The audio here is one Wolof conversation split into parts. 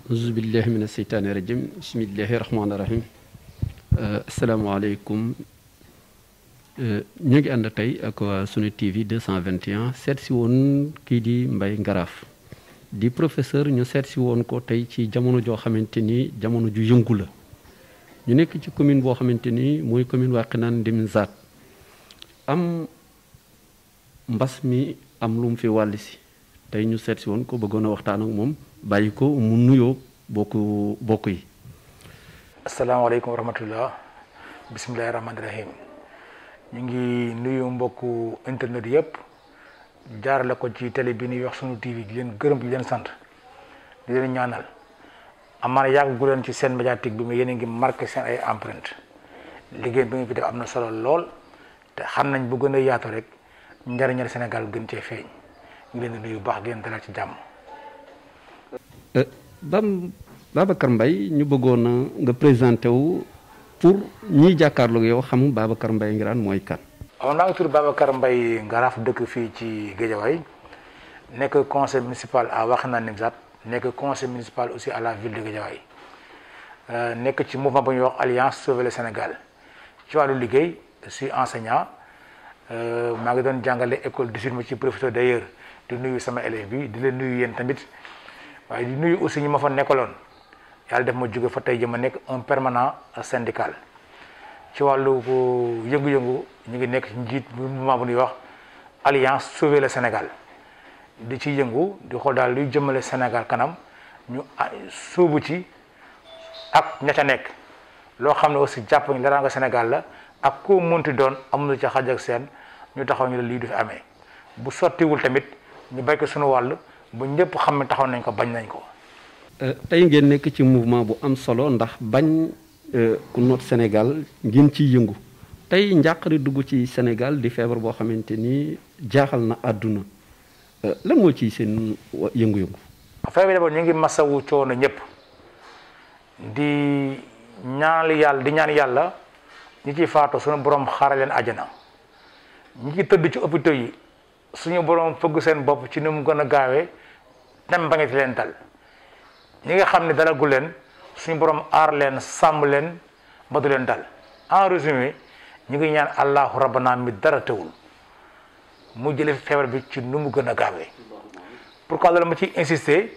auzu billahi mina seytaani rajim bismillahi rahmaani rahim asalaamaaleykum ñu ngi ànd tey ak waa Sunu TV 221 seet si woon kii di Mbaye Ngaraaf di professeur ñu seet si woon ko tey ci jamono joo xamante ni jamono ju yëngu la ñu nekk ci commune boo xamante ni mooy commune Wakhinane Nimzatt am mbas mi am lu mu fi wàll si tey ñu seet si woon ko bëggoon a waxtaan ak moom bàyyi ko mu nuyoo bokk yi. asalaamaaleykum wa rahmatullah bismillahi rahmaani rahim ñu ngi nuyu mbokku internet yëpp jaarale ko ci télé bi ñuy wax Sunu TV di leen gërëm di leen sant di leen ñaanal amaana yàgg gu leen ci seen médiatique bi mais yéen a ngi marqué seen ay empreinte liggéey bi nga fi def am na solo lool te xam nañ bu gën a yaatu rek njariñal Sénégal gën cee feeñ ñu leen di nuyu baax di leen dalal ci jàmm. Babacar Mbaye ñu bëggoon a nga présenté wu pour ñiy jàkkaarloog yow xam Babacar Mbaye Nguirane mooy kan. waaw naa ngi tudd Babacar Mbaye Ngaraaf dëkk fii ci Guédiawaye nekk conseil municipal à Wakhinane Nimzatt nekk conseil municipal aussi à la ville de Guédiawaye nekk ci mouvement bu ñuy wax Alliance Sauver le Sénégal ci wàllu liggéey je suis enseignant maa ngi doon jàngale école 18 ma ci professeur d'ailleurs di nuyu sama élève bi di leen nuyu yéen tamit waaye di nuyu aussi ñi ma fa nekkaloon yàlla def ma jóge fa tey ji ma nekk un permanent syndical ci wàllu yëngu-yëngu ñu ngi nekk ci njiit mouvement bu ñuy wax Alliance Sauver le Sénégal di ci yëngu di xool daal luy jëmale Sénégal kanam ñu sóobu ci ak ña ca nekk loo xam ne aussi jàpp ñu dara nga Sénégal la ak koo mënti doon amul ca xaj ak seen ñu taxaw ñu la lii du fi amee bu sottiwul tamit ñu bay ko suñu wàll ba ñëpp xam ne taxaw nañ ko bañ nañ ko. tey ngeen nekk ci mouvement bu am solo ndax bañ ku noot Sénégal ngeen ciy yëngu tey njàqari dugg ci Sénégal di feebar boo xamante ni jaaxal na àdduna lan moo ciy seen yëngu-yëngu. feebar bi d'abord ñu ngi masawu coono ñëpp di ñaan yàlla ñi ciy faatu suñu borom xaaral leen àjjana ñi ci tëdd ci hôpitaux yi suñu borom fëgg seen bopp ci ni mu gën a gaawee dem ba nga ci leen dal. ñi nga xam ne dalagul leen suñu borom aar leen sàmm leen ba du leen dal en résumé ñu ngi ñaan allahu rabbana mi dara teewul mu jëlee feebar bi ci nu mu gën a gaawee pourquoi loolu ma ciy insister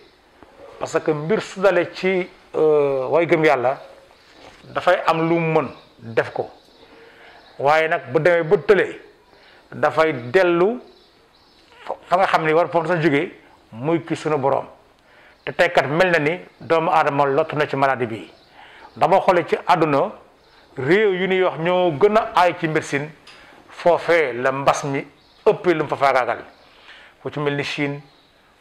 parce que mbir su dalee ci way gëm yàlla dafay am lu mu mën def ko waaye nag bu demee ba tëlee dafay dellu fa nga xam ni war foofu sa jógee muy ki suñu borom. te tey kat mel na ni doomu aadama lottu na ci maladie bi dama xoolee ci àdduna réew yu ñuy wax ñoo gën a aay ci médecine foofee la mbas mi ëppee lu mu fa faagaagal fu ci mel ni Chine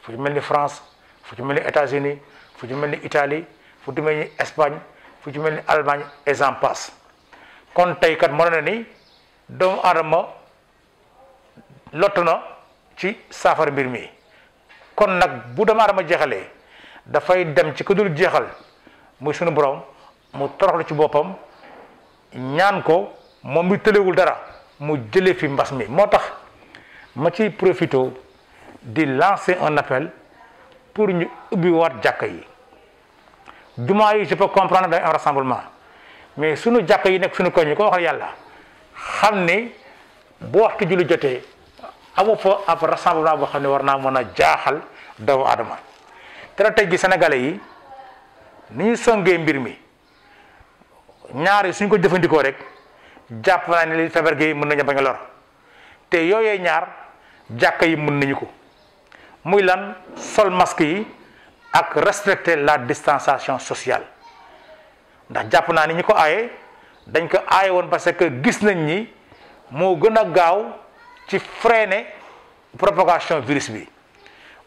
fu ci mel ni France fu ci mel ni États-Unis fu ci mel ni Italie fu ci mel ni Espagne fu ci mel ni Allemagne et j'en passe kon tey kat moo na ni doomu aadama lottu na ci saafara mbir mi kon nag bu doomu aadama jeexalee. dafay dem ci ku dul jeexal muy sunu borom mu toroxlu ci boppam ñaan ko moom mi tëlewul dara mu jëlee fi mbas mi moo tax ma ciy profité di lancer un appel pour ñu ubbi waat jàkka yi jumaa yi je peux comprendre dañ am rassemblement mais sunu jàkka yi nekk sunu koñ yi ko waxal yàlla xam ni bu waxtu julli jotee amu fa ab rassemblement boo xam ne war naa mën a jaaxal doomu aadama te tey gi sénégalais yi ni ñu songee mbir mi ñaar suñ ko jëfandikoo rek jàpp naa ne li feebar gi mën nañu bañ a lor te yooyee ñaar jàkka yi mën nañu ko muy lan sol masque yi ak respecter la distanciation sociale ndax jàpp naa ni ñi ko aaye dañ ko aaye woon parce que gis nañ ni moo gën a gaaw ci freiner propagation virus bi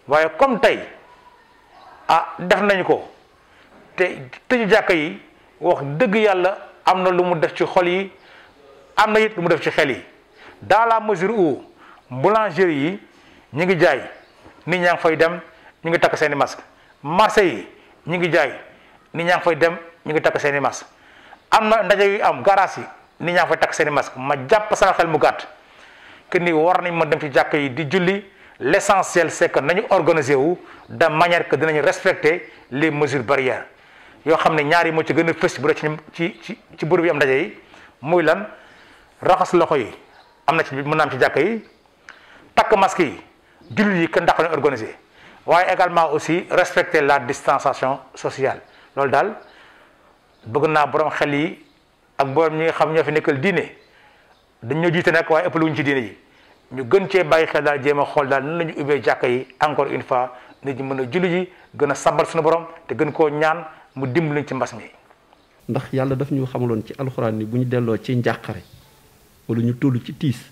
waaye comme tey def nañu ko te tëju jàkka yi wax dëgg yàlla am na lu mu def ci xol yi am na it lu mu def ci xel yi dans la mesure où boulangerie yi ñu ngi jaay nit ñaa ngi fay dem ñu ngi takk seeni masque marché yi ñu ngi jaay nit ñaa ngi fay dem ñu ngi takk seeni masque am na ndaje yu am garage yi nit ñaa ngi fay takk seeni masque ma jàpp sama xel mu gàtt que ni war nañ ma dem ci jàkka yi di julli l'essentiel c'est que nañu organiser wu de manière que dinañu respecter les mesures barrières yoo xam ne ñaari moo ci gën a fës bu dee ci bërëb yi am ndaje yi muy lan raxas loxo yi am na ci mën na am ci jàkka yi takk masque yi jullit yi kenn dàq leen organiser waaye également aussi respecter la distanciation sociale loolu daal bëgg naa borom xel yi ak borom ñi nga xam ñoo fi nekkal diine dañ ñoo jiite nag waaye ëpp lu ñu ci diine yi ñu gën cee bàyyi xel daal jéem a xool daal nan la ñu ubbee jàkka yi encore une fois nit ñi mën a julli ji gën a sabal suñu borom te gën koo ñaan mu dimbali ci mbas mi. ndax yàlla daf ñu xamaloon ci alxuraan ni bu ñu delloo ci njàqare wala ñu toll ci tiis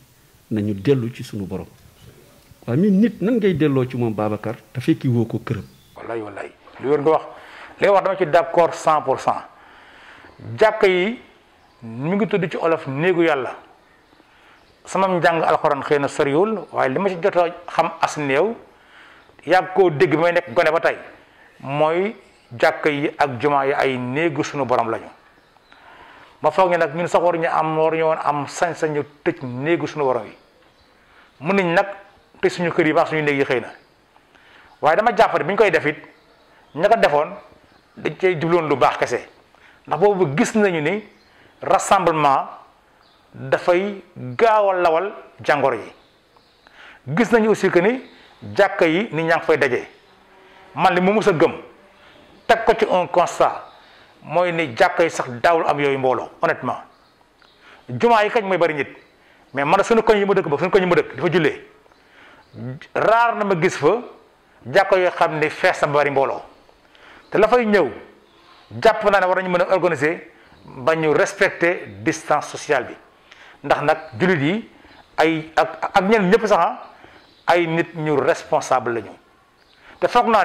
nañu dellu ci suñu borom waaye mi nit nan ngay delloo ci moom Babacar te fekki woo ko këram. wallaay li wér nga wax li nga wax dama ci d'accord 100%. jàkka yi mi ngi tudd ci olof néegu yàlla sama njàng alxuraan xëy na soriwul waaye li ma ci jot a xam as néew yàgg koo dégg bi may nekk gone ba tey mooy jàkka yi ak jumaa yi ay néegu suñu borom lañu ma foog ne nag ñun sax waruñu woon am sañ-sañu tëj néegu suñu borom yi mën nañ nag tëj suñu kër yi baax suñu néeg yi xëy na waaye dama jàpp ne bi ñu koy def it ña ko defoon dañ cay jubloon lu baax kese ndax boobu gis nañu ni rassemblement dafay gaaw a lawal jàngoro yi gis nañu aussi que ni jàkka yi nit ñaa ngi fay daje man li mu mus a gëm teg ko ci un constat mooy ni jàkka yi sax daawul am yooyu mbooloo honnêtement jumaa yi kañ mooy bari nit mais man suñu koñ yi ma dëkk ba suñu koñ yi ma dëkk dafa jullee raar na ma gis fa jàkka yoo xam ne fees na bari mbooloo te la fay ñëw jàpp naa ne war nañu mën a organiser ba ñu respecter distance sociale bi ndax nag jullit yi ay ak ñenn ñëpp sax ay nit ñu responsable la ñu te foog naa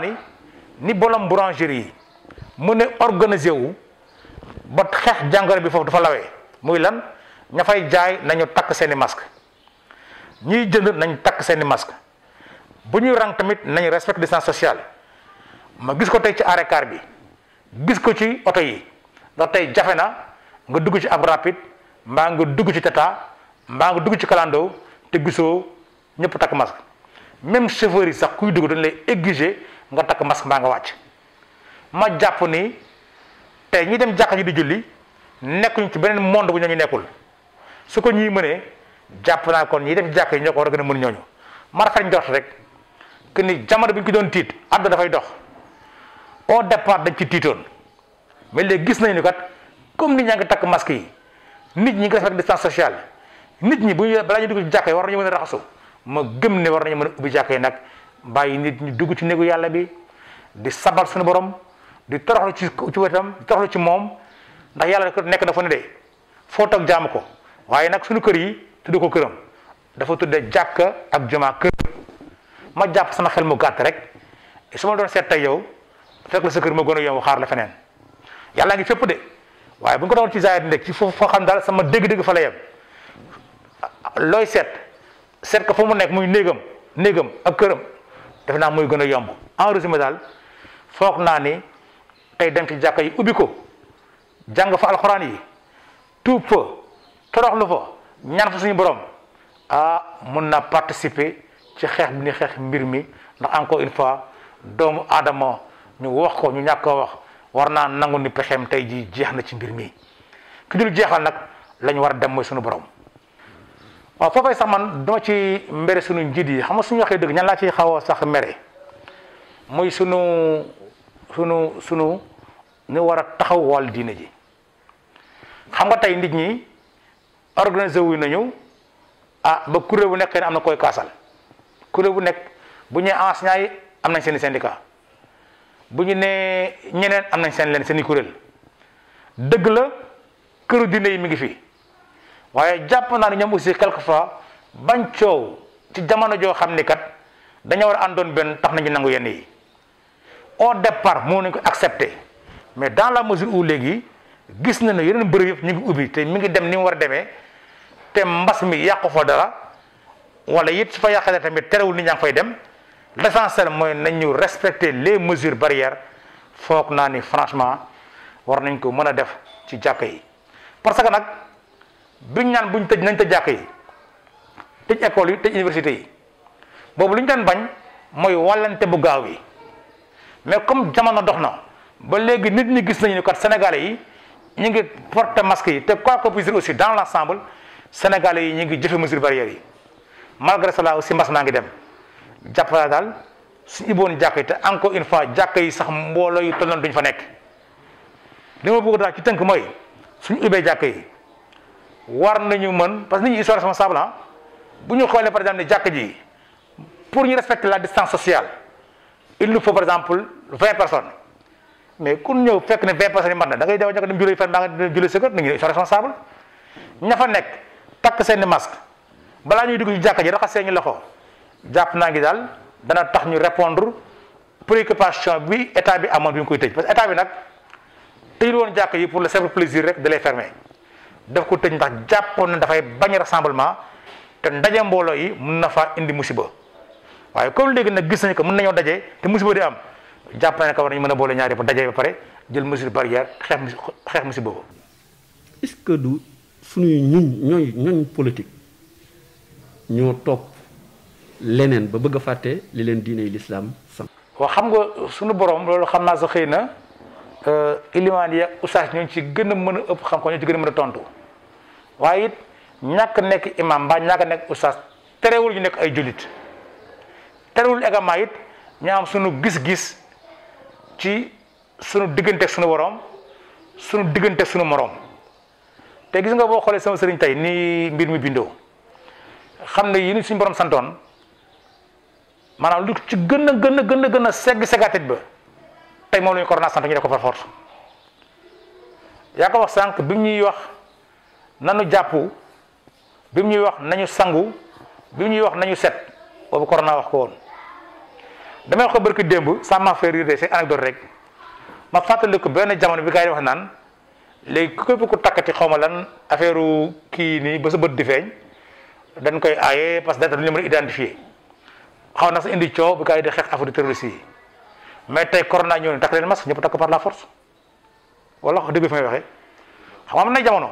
ni bolom boulangerie yi mën a organiser wu ba xeex jàngoro bi foofu dafa lawee muy lan ña fay jaay nañu takk seeni masque ñiy jënd nañu takk seeni masque bu ñuy rang tamit nañu respecter distance sociale ma gis ko tey ci arrêt car bi gis ko ci oto yi ndax tey jafe na nga dugg ci ab rapide mbaa nga dugg ci tata mbaa nga dugg ci kalando te gisoo ñëpp takk masque même chauffeur yi sax kuy dugg dañ lay exiger nga takk masque mbaa nga wàcc ma jàpp ni tey ñi dem jàkka ji di julli nekkuñ ci beneen monde bu ñooñu nekkul su ko ñuy mënee jàpp naa kon ñi dem ci jàkka yi ñoo ko war a gën a mën ñooñu ma rafet njort rek que ni jamono bi ñu ko doon tiit àdduna dafay dox au départ dañ ci tiitoon mais léegi gis nañu ni kat comme nit ñaa ngi takk masque yi nit ñi ngi respecté distance sociale nit ñi bu ñu balaa ñu dugg ci jàkka yi war nañu mën a raxasu ma gëm ne war nañu mën a ubbi jàkka yi nag bàyyi nit ñi dugg ci néegu yàlla bi di sabal suñu borom di toroxlu ci wetam di toroxlu ci moom ndax yàlla nekk na fa ne de foo toog jaamu ko waaye nag suñu kër yi tudd ko këram dafa tudde jàkka ak jumaa kër ma jàpp sama xel mu gàtt rek su ma doon seet tey yow fekk la sa kër ma gën a yomb xaar la feneen yàlla ngi fépp de waaye bu ñu ko doon ci zaahir nekk ci foo xam daal sama dégg-dégg fa la yem looy seet ko fa mu nekk muy néegam ak këram def naa muy gën a yomb en résumé daal foog naa ni tey dem ci jàkka yi ubbi ko jàng fa alxuraan yi tuub fa toroxlu fa ñaan fa suñu borom mun na participer ci xeex bi ni xeex mbir mi ndax encore une fois doomu aadama ñu wax ko ñu ñàkk ko wax war naa nangu ni pexeem tey ji jeex na ci mbir mi ki dul jeexal nag lañ war a dem mooy suñu borom waaw foofay sax man dama ci mbere suñu njiit yi xam nga suñu waxee dëgg ñan laa ci xaw a sax mere muy sunu ni war a taxaw wàll diine ji xam nga tey nit ñi organisé wu nañu ba kuréel bu nekk ne am na koy kaasal kuréel bu nekk bu ñee enseignants yi am nañ seen i syndicat bu ñu nee ñeneen am nañ seen i kuréel dëgg la këru diine yi mi ngi fi waaye jàpp naa ne ñoom aussi quelquefois bañ coow ci jamono joo xam ni kat dañoo war a àndoon benn tax nañu nangu yenn yi au départ moo nañ ko accepté mais dans la mesure où léegi gis na ne yeneen bërëb yëpp ñu ngi ubbi te mi ngi dem ni mu war a demee te mbas mi yàqu fa dara wala it su fa yàqee tamit terewul nit ñaa ngi fay dem l'essentiel mooy nañu respecter les mesures barrières foog naa ni franchement war nañ ko mën a def ci jàkka yi parce que nag buñ ñaan buñ tëj nañ tëj jàkka yi tëj école yi tëj université yi boobu lu ñu doon bañ mooy wàllante bu gaaw yi mais comme jamono dox na ba léegi nit ñi gis nañu ne kat sénégalais yi ñu ngi porter masque yi te quoi que puisse dire aussi dans l'ensemble sénégalais yi ñu ngi jëfe mesures barrières yi malgré cela aussi mbas maa ngi dem jàppale daal suñu iboon jàkk yi te encore une fois jàkk yi sax mbooloo yu toll noonu duñ fa nekk li ma bëgg daal ci tënk mooy suñu ubbee jàkk yi war nañu mën parce que nit ñi ils sont responsables bu ñu xoolee par exemple ne jàkk ji pour ñu respecter la distance sociale il nous faut par exemple 20 personnes mais ku ñëw fekk ne 20 personnes yi mat na da ngay daw ñàkk dem julli fan maa nga dem julli sa kër nit ñi ils sont responsables ña fa nekk takk seeni masque balaa ñuy dugg ci jàkka ji raxas seeni loxo jàpp naa ngi daal dana tax ñu répondre préoccupation bi état bi amoon bi ñu koy tëj parce que état bi nag tëjul woon jàkka yi pour le simple plaisir rek de les fermer daf ko tëj ndax jàppoon na dafay bañ rassemblement te ndaje mbooloo yi mun na faa indi musiba waaye comme léegi nag gis nañu que mën nañoo daje te musiba di am jàpp naa ne que war nañu mën a boole ñaari ba daje ba pare jël mesure barrière xeex musiba boobu. est-ce que du suñuy ñooñ politique ñoo topp leneen ba bëgg a fàtte li leen diine l'islam sam waaw xam nga suñu borom loolu xam naa sa xëy na ilimaan yi ak ustaas ñoo ci gën a mën a ëpp xam ko ñoo ci gën a mën a tontu waaye it ñàkk nekk imam mbaa ñàkk nekk ustaas terewul ñu nekk ay jullit terewul également it ñu am suñu gis-gis ci suñu diggante suñu borom suñu diggante suñu moroom te gis nga boo xoolee sama sëriñ tey nii mbir mi bindoo xam ne yi suñu borom santoon maanaam lu ci gën a seggatit ba tey moom la ñu corona sant ñu def ko par force yaa ko wax sànq bi mu ñuy wax nanu jàpp bi mu ñuy wax nañu sangu bi mu ñuy wax nañu set boobu corona wax ko woon damay wax ko barki démb ça m'a fait rire c'est anecdote rek ma fàttali ko benn jamono bi gars yi wax naan léegi képp ku takkati xaw ma lan affaire kii nii ba sa bët di feeñ dañ koy aaye parce que dañu mën a identifier xaw na sa indi coow bu gars yi di xeex affaire terroriste yi mais tey corona ñëw ne takk leen masque ñëpp takk par la force wala wax dëgg fi may waxee xam nga am na jamono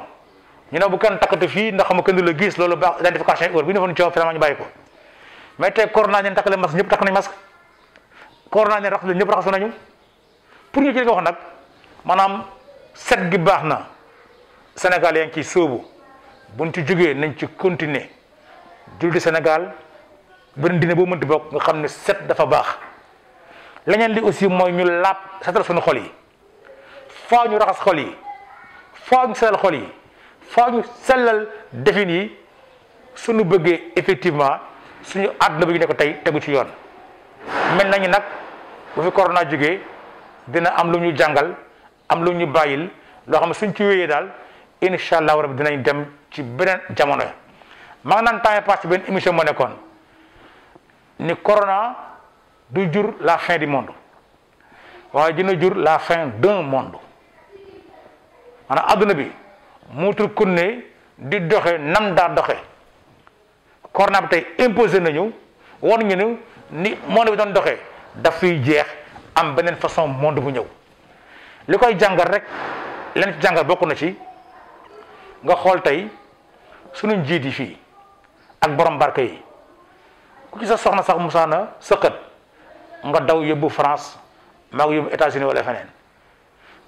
ñu ne bu kenn takkati fii ndax xam nga kenn du la gis loolu baax identification heure bi ñu defoon coow finalement ñu bàyyi ko mais tey corona ñeen takk leen masque ñëpp takk nañ masque corona ñeen raxas ñëpp raxasu nañu pour ñu ci li nga wax nag maanaam set gi baax na Sénégal yaa ngi ciy sóobu buñ ci jógee nañ ci continuer julli Sénégal beneen dina boo mënti bokk nga xam ne set dafa baax leneen li aussi mooy ñu laab setal suñu xol yi faaw ñu raxas xol yi faaw ñu sellal xol yi faaw ñu sellal defin yi suñu bëggee effectivement suñu àdduna bi ñu nekk tey tegu ci yoon mel nañu nag bu fi corona jógee dina am lu ñu jàngal am lu ñu bàyyil loo xam ne suñ ci wéyee daal incha allah rabbi dinañ dem ci beneen jamono maa ngi naan temps passé benn émission moo nekkoon ni corona du jur la fin du monde waaye dina jur la fin d'un monde maanaam adduna bi muutul kun ne di doxe nam daa doxe corona bi tey imposé nañu won ñu ni monde bi doon doxee daf fiy jeex am beneen façon monde bu ñëw li koy jàngal rek leen ci jàngal bokk na ci nga xool tey sunu njiit yi fii ak borom barke yi ku ci sa soxna sax musaana sëqat nga daw yóbbu France maa ngi yóbbu États-Unis wala feneen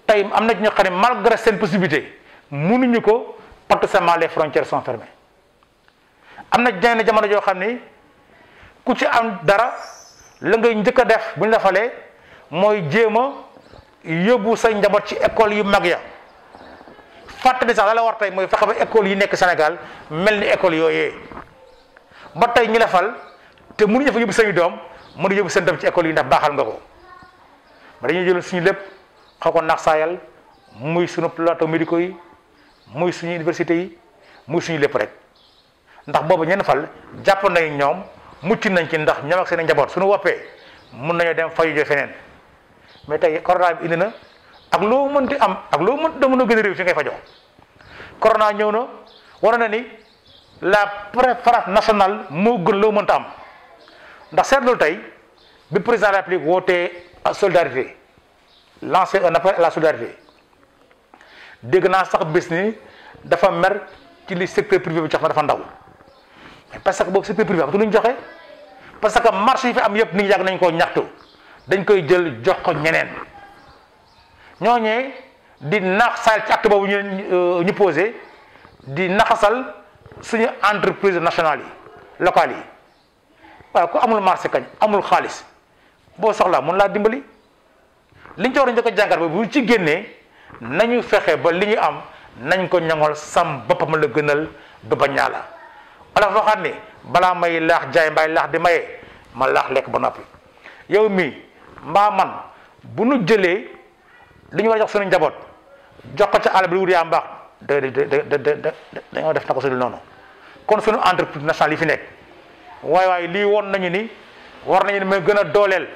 tey am na ci ñoo xam ne malgré seen possibilité mënuñu ko parce que seulement les frontières sont fermées am na jenn jamono joo xam ne ku ci am dara la ngay njëkk a def bu ñu la falee mooy jéem a yóbbu say njaboot ci école yu mag ya fàttali sax la war tey mooy fexe ba école yi nekk Sénégal mel ni école yooyee ba tey ñu la fal te mënuñu fa yóbbu sañu doom mënu yóbbu seen doom ci école yi ndax baaxal nga ko ba dañuy jël suñu lépp xaw ko nax saayal muy suñu plateau médicaux yi muy suñu université yi muy suñu lépp rek ndax boobu ñenn fal jàpp nañ ñoom mucc nañ ci ndax ñoom ak seen njaboot suñu woppee mun nañoo dem fayu jo feneen mais tey corona bi indi na ak loo mënti am ak loo mënti da mën a gën a réew fi ngay fajoo corona ñëw na war na ni la préférence nationale moo gën loo mënta am ndax seetlu tey bi président de la République wootee solidarité lancé un appel à la solidarité dégg naa sax bés ni dafa mer ci li secteur privé bi jox na dafa ndaw parce que boobu secteur privé am lu ñu joxe parce que marché yi fi am yëpp nit ñi yàgg nañ koo ñaxtu dañ koy jël jox ko ñeneen ñooñee di nax saal ci acte boobu ñu posé di naxasal suñu entreprise nationale yi locales yi waaye ku amul marché kañ amul xaalis boo soxlaa mun laa dimbali liñ ci war a njëkk a jàngat ba bu ci génnee nañu fexe ba li ñu am nañ ko ñoŋol sam boppam la gënal du ba ñaala wala foo xam ne balaa may laax jaay mbaay laax di maye ma laax lekk ba noppi yow mii mbaa man bu nu jëlee li ñu war a jox suñu njaboot jox ko ca àll bi wut yaa mbaax dañoo def na ko suñu noonu kon suñu entreprise nationale yi fi nekk waaye lii woon nañu ni war nañu ni may gën a dooleel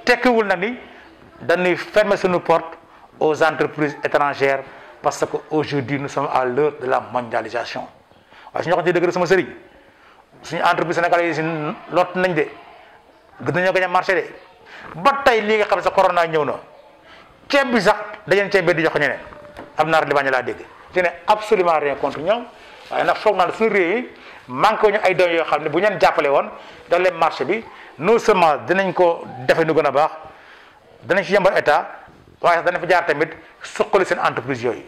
tekkiwul na ni dañuy fermer suñu porte aux entreprises étrangères parce que aujourd'hui nous sommes à l'heure de la mondialisation waaye suñu waxante dëgg sama sëriñ suñu entreprise sénégalaises yi lot nañ de gën nañoo gañ a marché de ba tey lii nga xam ne sa corona ñëw na ceeb bi sax dañeen ceeb bi di jox ñeneen am naar li bañ laa dégg je n'ai absolument rien contre ñoom waaye nag foog naa ne suñu réew yi manqué ñu ay doom yoo xam ne bu ñeen jàppale woon dans les marché bi non seulement dinañ ko defe nu gën a baax danañ ci yembal état waaye sax dana fa jaar tamit suqali seen entreprise yooyu